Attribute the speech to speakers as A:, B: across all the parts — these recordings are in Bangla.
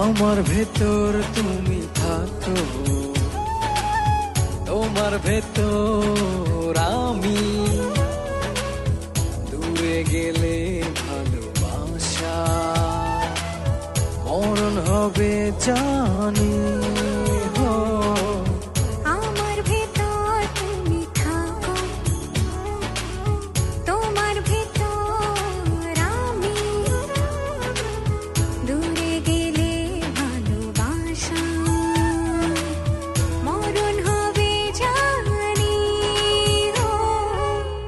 A: আমার ভেতর তুমি থাকো, তোমার ভেতর আমি, দূরে গেলে ভালোবাসা মরণ হবে জানি।
B: আমার ভেতর তুমি থাকো, তোমার ভেতর আমি, দূরে গেলে ভালোবাসা মরণ হবে জানি।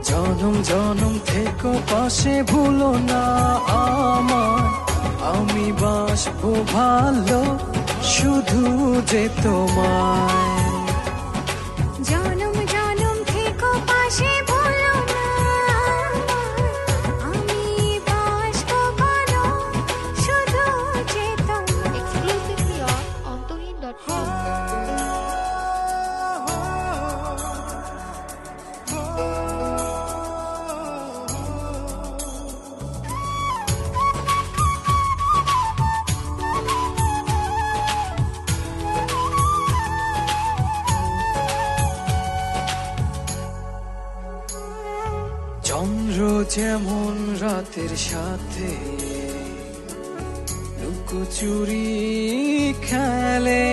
A: জনম জনম থেকো পাশে, ভুলো না আমায়, আমি বাসবো ভালো শুধু যে তোমায়।
B: জনম জনম থেকো পাশে, ভুলো না আমি বাসবো ভালো শুধু যে তোমায়।
C: Exclusively on Antohin.com.
A: চন্দ্র যেমন রাতের সাথে লুকোচুরি খেলে,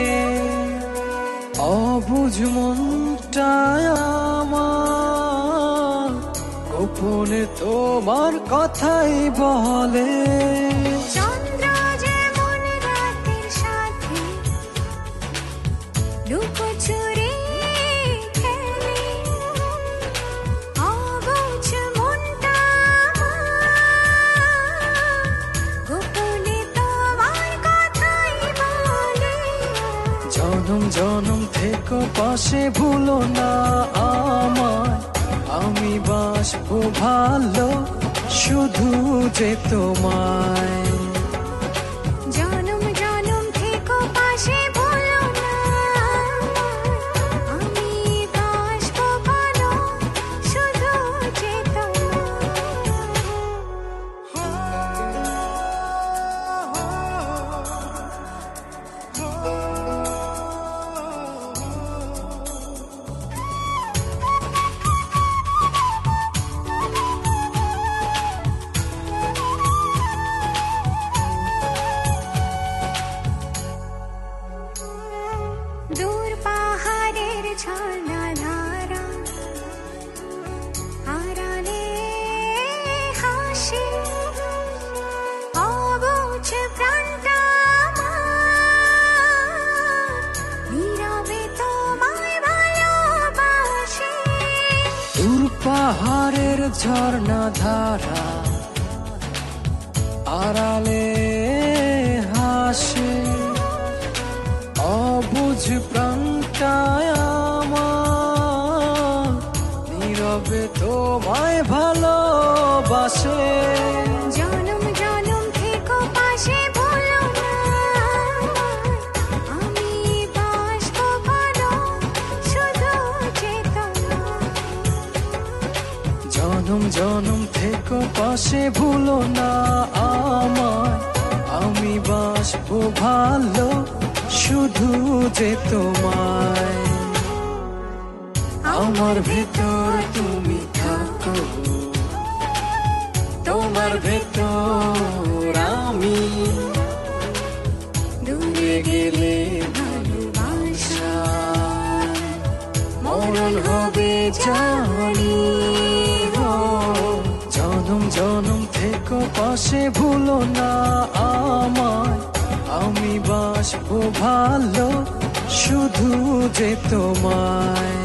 A: অবুঝ মনটায় আমার গোপনে তোমার কথাই বলে।
B: চন্দ্র যেমন রাতের সাথে লুকোচুরি খেলে, অবুঝ মনটা গোপনে তোমার কথাই বলে।
A: জনম জনম থেকো পাশে, ভুলো না আমায়, আমি বাসবো ভালো শুধু যে তোমায়।
B: জনম জনম থেকো পাশে, ভুলো না আমি বাসবো ভালো শুধু যে দূর পাহাড়ের ঝর্ণা ধারা, আড়ালে হাসি অবুঝ প্রাণটা নীরবে তোমায় ভালোবাসে।
A: দূর পাহাড়ের ঝর্ণা ধারা, আড়ালে হাসে অবুঝ প্রাণটায় আমার, নীরবে তোমায় ভালোবাসে।
B: জনম জনম থেকো পাশে, ভুলো না আমি বাসবো ভালো শুধু যে তোমায়।
A: জনম জনম থেকো পাশে, ভুলো না আমায়, আমি বাসবো ভালো শুধু যে তোমায়। আমার ভেতর তুমি থাকো, তোমার ভেতর আমি, দূরে গেলে ভালোবাসা মরণ হবে জানি। জনম জনম থেকো পাশে, ভুলো না আমায়, আমি বাসবো ভালো শুধু যে তোমায়।